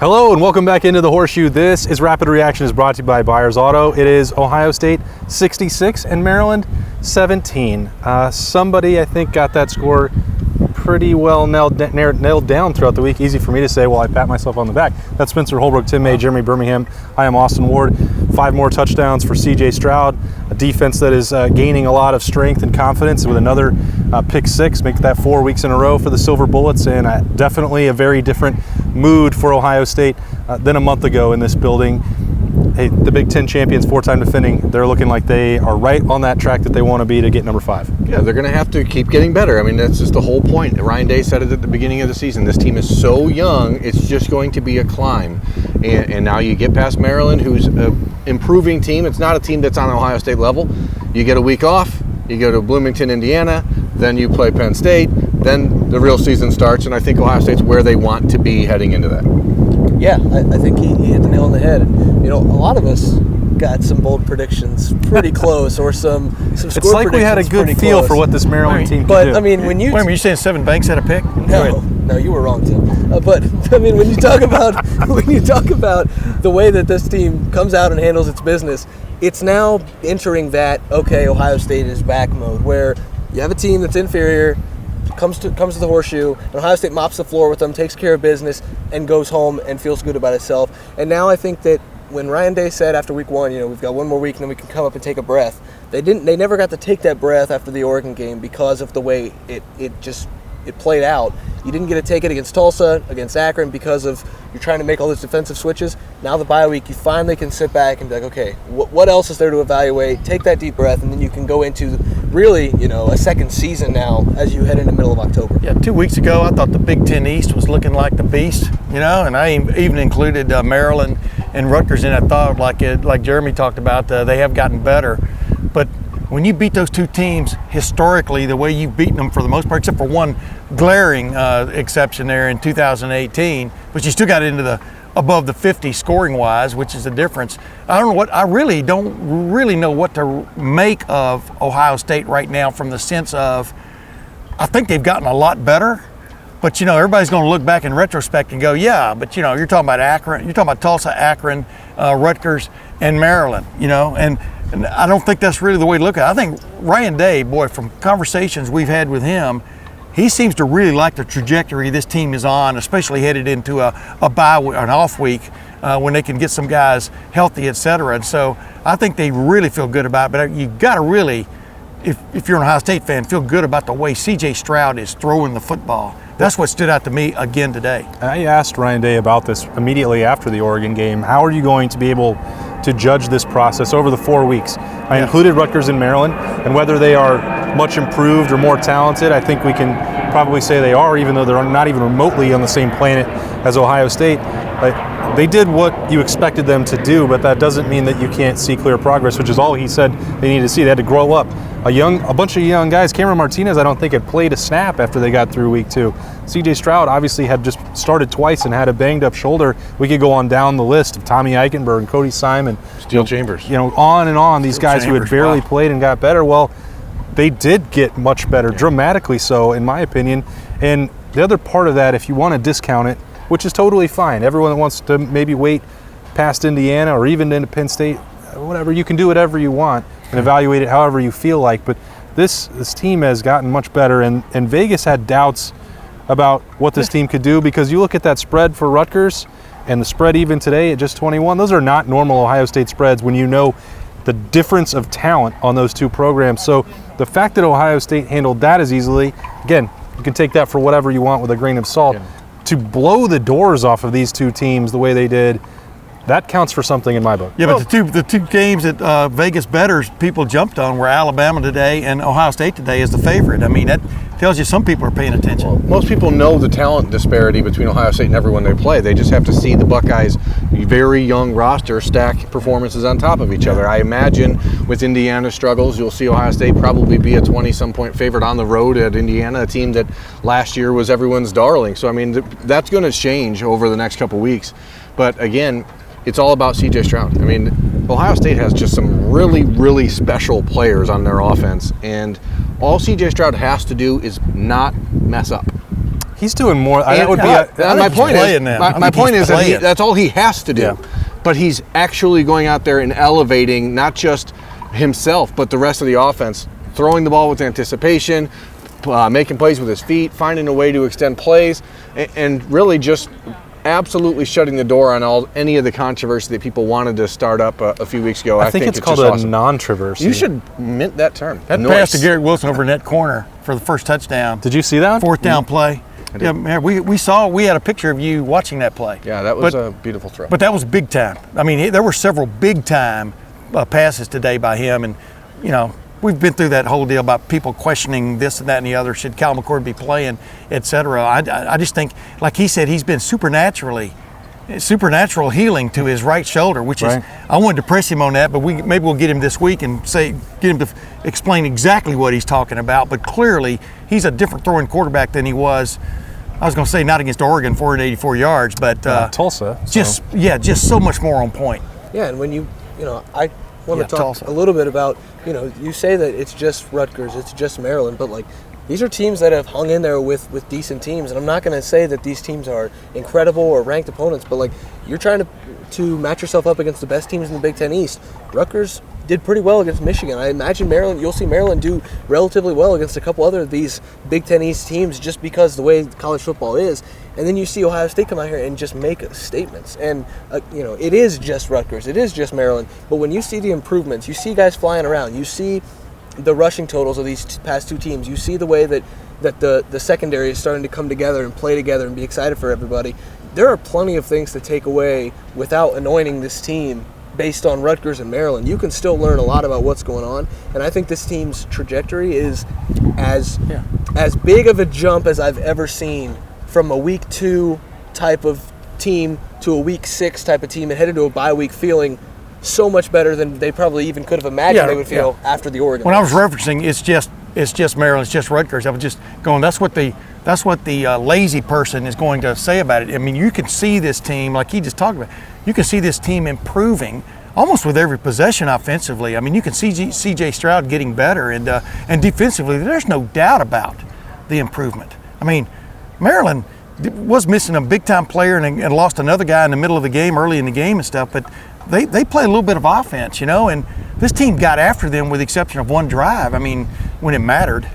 Hello and welcome back into the Horseshoe. This is Rapid Reaction, is brought to you by Byers Auto. It is Ohio State 66 and Maryland 17. Somebody, I think, got that score pretty well nailed down throughout the week. Easy for me to say while I pat myself on the back. That's Spencer Holbrook, Tim May, Jeremy Birmingham. I am Austin Ward. 5 more touchdowns for C.J. Stroud. A defense that is gaining a lot of strength and confidence with another pick 6. Make that 4 weeks in a row for the Silver Bullets, and definitely a very different mood for Ohio State than a month ago in this building. Hey, the Big Ten champions, 4-time defending, they're looking like they are right on that track that they want to be to get number 5. Yeah, they're going to have to keep getting better. I mean, that's just the whole point. Ryan Day said it at the beginning of the season. This team is so young, it's just going to be a climb. And now you get past Maryland, who's an improving team. It's not a team that's on Ohio State level. You get a week off, you go to Bloomington, Indiana, then you play Penn State, then the real season starts, and I think Ohio State's where they want to be heading into that. Yeah, I think he hit the nail on the head. You know, a lot of us got some bold predictions pretty close, or some score predictions. It's like we had a good feel for what this Maryland team could do. But I mean, when you wait a minute, you saying Seven Banks had a pick? No, you were wrong, Tim. But I mean, when you talk about the way that this team comes out and handles its business, it's now entering that Ohio State is back mode, where you have a team that's inferior, comes to the Horseshoe, and Ohio State mops the floor with them, takes care of business, and goes home and feels good about itself. And now I think that when Ryan Day said after week 1, we've got 1 more week and then we can come up and take a breath, they never got to take that breath after the Oregon game because of the way it played out. You didn't get to take it against Tulsa, against Akron, because of you're trying to make all those defensive switches. Now the bye week, you finally can sit back and be like, okay, what else is there to evaluate? Take that deep breath, and then you can go into really, a second season now as you head into the middle of October. Yeah, 2 weeks ago, I thought the Big Ten East was looking like the beast, and I even included Maryland and Rutgers in that thought, like Jeremy talked about, they have gotten better. But when you beat those two teams historically, the way you've beaten them for the most part, except for one glaring exception there in 2018, but you still got into the above the 50 scoring wise, which is the difference. I really don't know what to make of Ohio State right now, from the sense of, I think they've gotten a lot better, but everybody's going to look back in retrospect and go, yeah, but you're talking about Akron, you're talking about Tulsa, Akron, Rutgers, and Maryland, and I don't think that's really the way to look at it. I think Ryan Day, boy, from conversations we've had with him, he seems to really like the trajectory this team is on, especially headed into a bye, an off week, when they can get some guys healthy, et cetera. And so I think they really feel good about it. But you got to really, if you're an Ohio State fan, feel good about the way C.J. Stroud is throwing the football. That's what stood out to me again today. I asked Ryan Day about this immediately after the Oregon game. How are you going to be able to judge this process over the 4 weeks? I included Rutgers and Maryland, and whether they are much improved or more talented, I think we can probably say they are, even though they're not even remotely on the same planet as Ohio State. They did what you expected them to do, but that doesn't mean that you can't see clear progress, which is all he said they needed to see. They had to grow up. A bunch of young guys. Cameron Martinez, I don't think, had played a snap after they got through week 2. C.J. Stroud obviously had just started twice and had a banged-up shoulder. We could go on down the list of Tommy Eichenberg, Cody Simon, Steel Chambers. On and on. These guys who had barely played and got better. Well, they did get much better, dramatically so, in my opinion. And the other part of that, if you want to discount it, which is totally fine. Everyone that wants to maybe wait past Indiana or even into Penn State, whatever, you can do whatever you want and evaluate it however you feel like. But this team has gotten much better, and Vegas had doubts about what this team could do, because you look at that spread for Rutgers and the spread even today at just 21. Those are not normal Ohio State spreads when you know the difference of talent on those two programs. So the fact that Ohio State handled that as easily, again, you can take that for whatever you want with a grain of salt. Yeah. To blow the doors off of these two teams the way they did, that counts for something in my book. Yeah, but the two games that Vegas bettors people jumped on were Alabama today and Ohio State today as the favorite. I mean, that tells you some people are paying attention. Well, most people know the talent disparity between Ohio State and everyone they play. They just have to see the Buckeyes' very young roster stack performances on top of each other. I imagine with Indiana's struggles, you'll see Ohio State probably be a 20-some point favorite on the road at Indiana, a team that last year was everyone's darling. So, I mean, that's going to change over the next couple weeks. But, again, it's all about C.J. Stroud. I mean, Ohio State has just some really, really special players on their offense, and all C.J. Stroud has to do is not mess up. He's doing more. My point is that that's all he has to do. Yeah. But he's actually going out there and elevating not just himself, but the rest of the offense, throwing the ball with anticipation, making plays with his feet, finding a way to extend plays, and really just absolutely shutting the door on any of the controversy that people wanted to start up a few weeks ago. I think it's called a non-traversy. You should mint that term. That pass to Garrett Wilson over in that corner for the first touchdown. Did you see that? Fourth down play. Yeah, man, we had a picture of you watching that play. Yeah, that was a beautiful throw. But that was big time. I mean, there were several big time passes today by him, and we've been through that whole deal about people questioning this and that and the other. Should Cal McCord be playing, et cetera? I just think, like he said, he's been supernatural healing to his right shoulder, which is, I wanted to press him on that, but maybe we'll get him this week and get him to explain exactly what he's talking about. But clearly, he's a different throwing quarterback than he was. I was going to say not against Oregon, 484 yards, but Tulsa. Just so much more on point. Yeah, and when I want to talk Tulsa a little bit about, you say that it's just Rutgers, it's just Maryland, but like these are teams that have hung in there with decent teams, and I'm not going to say that these teams are incredible or ranked opponents, but like you're trying to match yourself up against the best teams in the Big Ten East. Rutgers did pretty well against Michigan. I imagine you'll see Maryland do relatively well against a couple other of these Big Ten East teams just because the way college football is. And then you see Ohio State come out here and just make statements. And, it is just Rutgers. It is just Maryland. But when you see the improvements, you see guys flying around, you see the rushing totals of these past two teams, you see the way that the secondary is starting to come together and play together and be excited for everybody. There are plenty of things to take away without anointing this team based on Rutgers and Maryland. You can still learn a lot about what's going on, and I think this team's trajectory is as big of a jump as I've ever seen from a week 2 type of team to a week 6 type of team and headed to a bye week feeling so much better than they probably even could have imagined they would feel after the Oregon. When I was referencing it's just Maryland, it's just Rutgers, I was just going, that's what the lazy person is going to say about it. I mean, you can see this team, like he just talked about, you can see this team improving almost with every possession offensively. I mean, you can see C.J. Stroud getting better, and defensively, there's no doubt about the improvement. I mean, Maryland was missing a big-time player and lost another guy in the middle of the game, early in the game and stuff, but they play a little bit of offense, and this team got after them with the exception of one drive, I mean, when it mattered.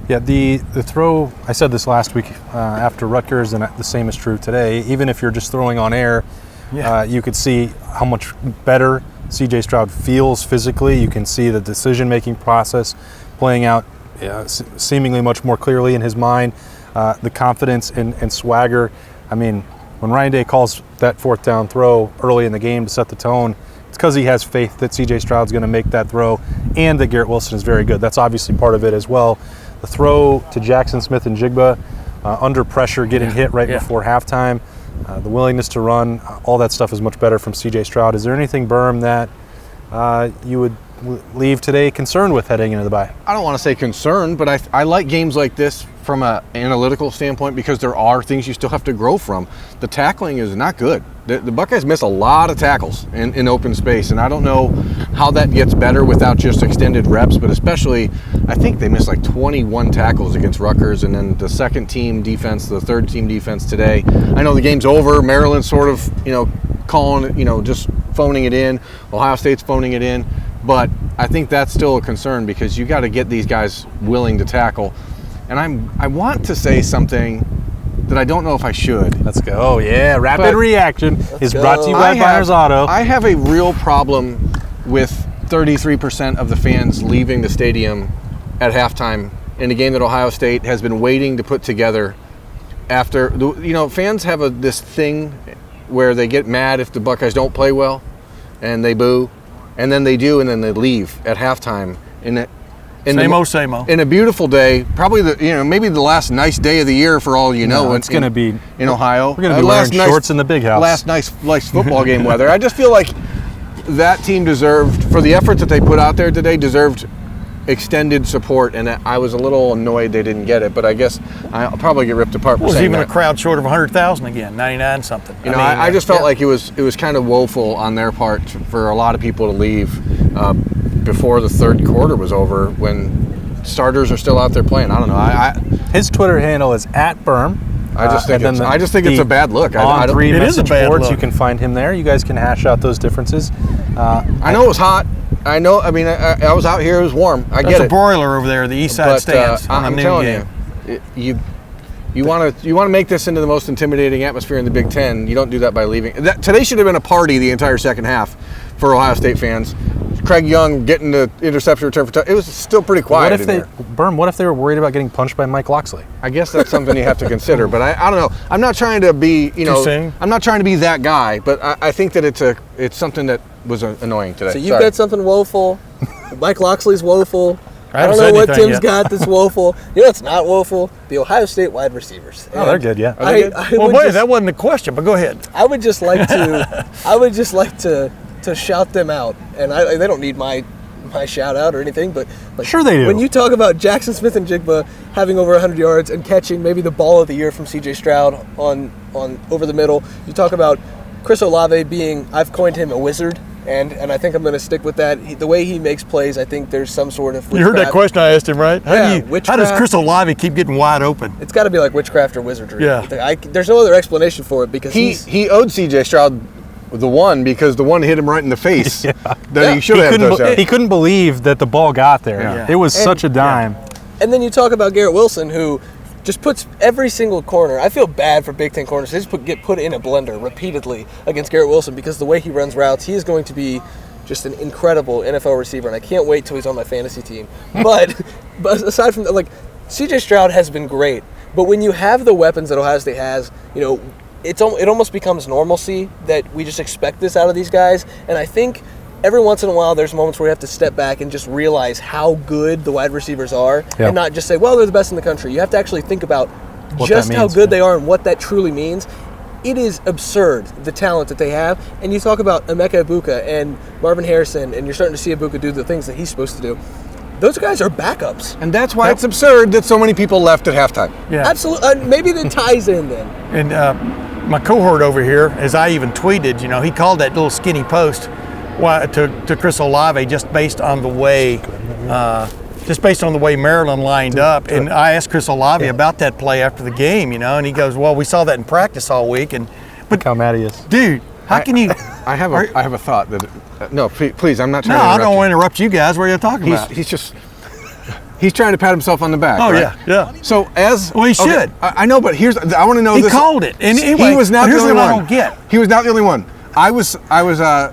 Yeah, the throw, I said this last week after Rutgers, and the same is true today. Even if you're just throwing on air, you could see how much better C.J. Stroud feels physically. You can see the decision-making process playing out seemingly much more clearly in his mind. The confidence and swagger. I mean, when Ryan Day calls that fourth down throw early in the game to set the tone, it's because he has faith that C.J. Stroud's going to make that throw and that Garrett Wilson is very good. That's obviously part of it as well. The throw to Jackson Smith and Jigba, under pressure, getting hit right before halftime, the willingness to run, all that stuff is much better from C.J. Stroud. Is there anything, Berm, that you would leave today concerned with heading into the bye? I don't want to say concerned, but I like games like this from an analytical standpoint because there are things you still have to grow from. The tackling is not good. The Buckeyes miss a lot of tackles in open space, and I don't know how that gets better without just extended reps, but especially I think they missed like 21 tackles against Rutgers, and then the second team defense, the third team defense today. I know the game's over. Maryland's sort of, calling it, just phoning it in. Ohio State's phoning it in. But I think that's still a concern because you got to get these guys willing to tackle. And I want to say something that I don't know if I should. Let's go. Oh, yeah. Rapid reaction is brought to you by Byers Auto. I have a real problem with 33% of the fans leaving the stadium at halftime in a game that Ohio State has been waiting to put together after. Fans have this thing where they get mad if the Buckeyes don't play well and they boo. And then they do, and then they leave at halftime. Same old. In a beautiful day, probably maybe the last nice day of the year for all you know. It's going to be in Ohio. We're going to be wearing shorts in the big house. Last nice football game weather. I just feel like that team deserved, for the effort that they put out there today, deserved extended support, and I was a little annoyed they didn't get it, but I guess I'll probably get ripped apart for saying even that. A crowd short of 100,000 again, 99 something. I just felt like it was kind of woeful on their part for a lot of people to leave before the third quarter was over when starters are still out there playing. I don't know. His Twitter handle is @Berm. I just think it's a bad look. On three It is a message bad boards, look. you can find him there. You guys can hash out those differences. I know it was hot. I know. I mean, I was out here. It was warm. I That's get a it. broiler over there, the east side But stands on a I'm noon telling game. you want to make this into the most intimidating atmosphere in the Big Ten. You don't do that by leaving. Today should have been a party the entire second half for Ohio State fans. Craig Young getting the interception return for it was still pretty quiet. What if they were worried about getting punched by Mike Loxley? I guess that's something you have to consider. But I don't know. I'm not trying to be I'm not trying to be that guy. But I think that it's something that was annoying today. So you've got something woeful. Mike Loxley's woeful. I don't haven't know said what anything Tim's yet. got that's woeful. You know what's not woeful? The Ohio State wide receivers. Oh, they're good, yeah. That wasn't the question, but go ahead. I would just like to shout them out, and they don't need my shout out or anything, but Sure they do. When you talk about Jackson Smith and Jigba having over 100 yards and catching maybe the ball of the year from C.J. Stroud on over the middle, you talk about Chris Olave being, I've coined him a wizard. And I think I'm going to stick with that. The way he makes plays, I think there's some sort of witchcraft. You heard that question I asked him, right? How does Chris Olave keep getting wide open? It's got to be like witchcraft or wizardry. Yeah. There's no other explanation for it because he owed C.J. Stroud the one because the one hit him right in the face. Yeah. That he should have. He couldn't believe that the ball got there. Yeah. It was such a dime. And then you talk about Garrett Wilson, who just puts every single corner. I feel bad for Big Ten corners. They just get put in a blender repeatedly against Garrett Wilson because the way he runs routes, he is going to be just an incredible NFL receiver, and I can't wait till he's on my fantasy team. But aside from that, C.J. Stroud has been great. But when you have the weapons that Ohio State has, it almost becomes normalcy that we just expect this out of these guys. And I think every once in a while there's moments where we have to step back and just realize how good the wide receivers are and not just say, well, they're the best in the country. You have to actually think about just how good they are and what that truly means. It is absurd, the talent that they have. And you talk about Emeka Egbuka and Marvin Harrison, and you're starting to see Egbuka do the things that he's supposed to do. Those guys are backups. And that's why it's absurd that so many people left at halftime. Yeah. Absolutely. Maybe that ties in then. And my cohort over here, as I even tweeted, he called that little skinny post to Chris Olave just based on the way Maryland lined up. And I asked Chris Olave about that play after the game, and he goes, well, we saw that in practice all week. But how mad he is. Dude, how can you? I have a thought that no, please, I'm not trying No, to I interrupt don't you. want to interrupt you guys. What are you talking about? He's trying to pat himself on the back. Oh, right? yeah. So he should. I know, but I want to know He this. called it. And anyway, he was not the here's only what one. I don't get. He was not the only one. I was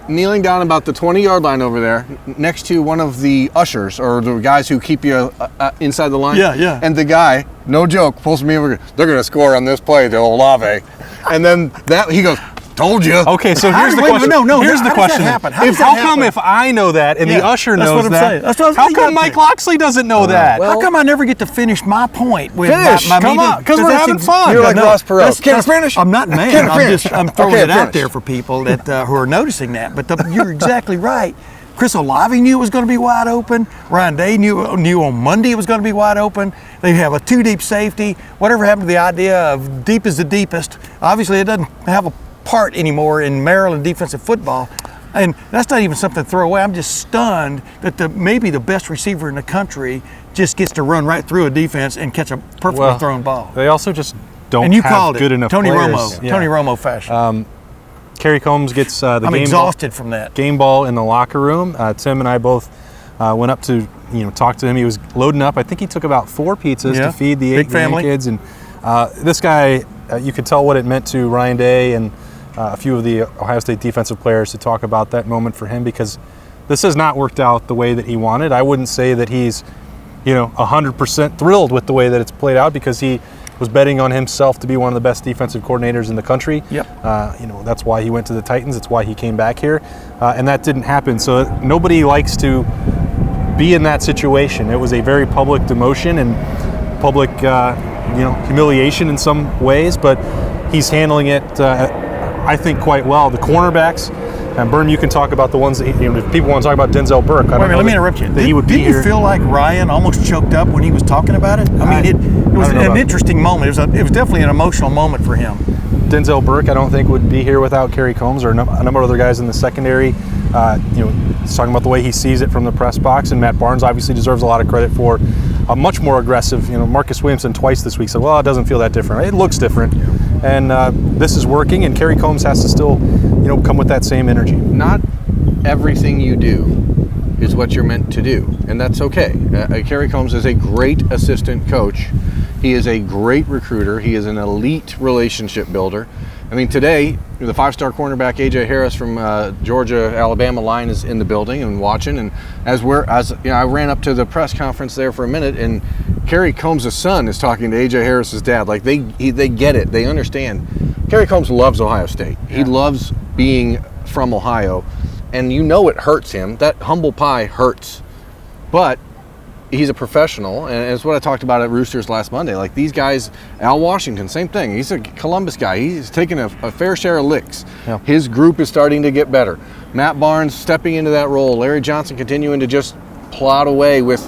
kneeling down about the 20-yard line over there, next to one of the ushers or the guys who keep you inside the line. Yeah. And the guy, no joke, pulls me over. They're going to score on this play, the Olave. And then he goes, "Told you." Okay, so here's the question. Here's the question. How does that happen? How come if I know that and the usher that's knows what I'm that, saying. That's what I was how gonna come get Mike to. Loxley doesn't know that? Well, How come I never get to finish my point? With Finish. my Come on, because we're having fun. You're like Ross Perot. Can't finish? I'm not mad. I'm throwing Can't it out finish. there for people that who are noticing that. But you're exactly right. Chris Olave knew it was going to be wide open. Ryan Day knew on Monday it was going to be wide open. They have a two-deep safety. Whatever happened to the idea of deep is the deepest? Obviously, it doesn't have a part anymore in Maryland defensive football. And that's not even something to throw away. I'm just stunned that maybe the best receiver in the country just gets to run right through a defense and catch a perfectly thrown ball. They also just don't And you have called good it enough Tony players. Romo. Yeah. Tony Romo fashion. Kerry Combs gets the I'm game exhausted from that. game ball in the locker room. Tim and I both went up to talk to him. He was loading up. I think he took about 4 pizzas to feed the 8 kids. And this guy, you could tell what it meant to Ryan Day and a few of the Ohio State defensive players to talk about that moment for him, because this has not worked out the way that he wanted. I wouldn't say that he's 100% thrilled with the way that it's played out, because he was betting on himself to be one of the best defensive coordinators in the country. Yep. That's why he went to the Titans. It's why he came back here, and that didn't happen. So nobody likes to be in that situation. It was a very public demotion and public, humiliation in some ways, but he's handling it, I think, quite well. The cornerbacks, and Berm, you can talk about the ones that if people want to talk about Denzel Burke. Let me interrupt you. That he would be Did here. you feel like Ryan almost choked up when he was talking about it? I mean, it was an interesting moment. It was definitely an emotional moment for him. Denzel Burke, I don't think, would be here without Kerry Combs or a number of other guys in the secondary. He's talking about the way he sees it from the press box, and Matt Barnes obviously deserves a lot of credit for a much more aggressive, Marcus Williamson twice this week said, well, it doesn't feel that different. It looks different. And this is working, and Kerry Combs has to still, come with that same energy. Not everything you do is what you're meant to do, and that's okay. Kerry Combs is a great assistant coach. He is a great recruiter. He is an elite relationship builder. I mean, today, the 5-star cornerback A.J. Harris from Georgia-Alabama line is in the building and watching. And I ran up to the press conference there for a minute, and Kerry Combs' son is talking to A.J. Harris's dad. Like, they get it. They understand. Kerry Combs loves Ohio State. Yeah. He loves being from Ohio. And it hurts him. That humble pie hurts. But he's a professional, and it's what I talked about at Roosters last Monday. Like, these guys, Al Washington, same thing. He's a Columbus guy. He's taking a fair share of licks. Yeah. His group is starting to get better. Matt Barnes stepping into that role. Larry Johnson continuing to just plod away with,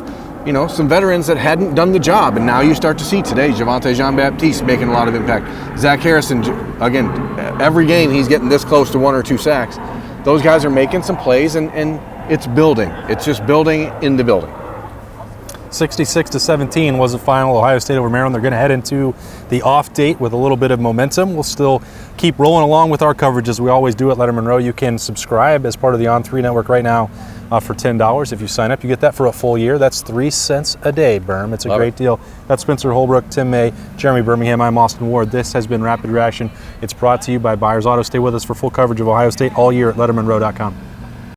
some veterans that hadn't done the job. And now you start to see today Javonte Jean-Baptiste making a lot of impact. Zach Harrison, again, every game he's getting this close to 1 or 2 sacks. Those guys are making some plays, and it's building. It's just building in the building. 66-17 was the final. Ohio State over Maryland. They're going to head into the off date with a little bit of momentum. We'll still keep rolling along with our coverage as we always do at Lettermen Row. You can subscribe as part of the On3 network right now for $10. If you sign up, you get that for a full year. That's 3 cents a day, Berm. It's a great deal. That's Spencer Holbrook, Tim May, Jeremy Birmingham. I'm Austin Ward. This has been Rapid Reaction. It's brought to you by Byers Auto. Stay with us for full coverage of Ohio State all year at LettermenRow.com.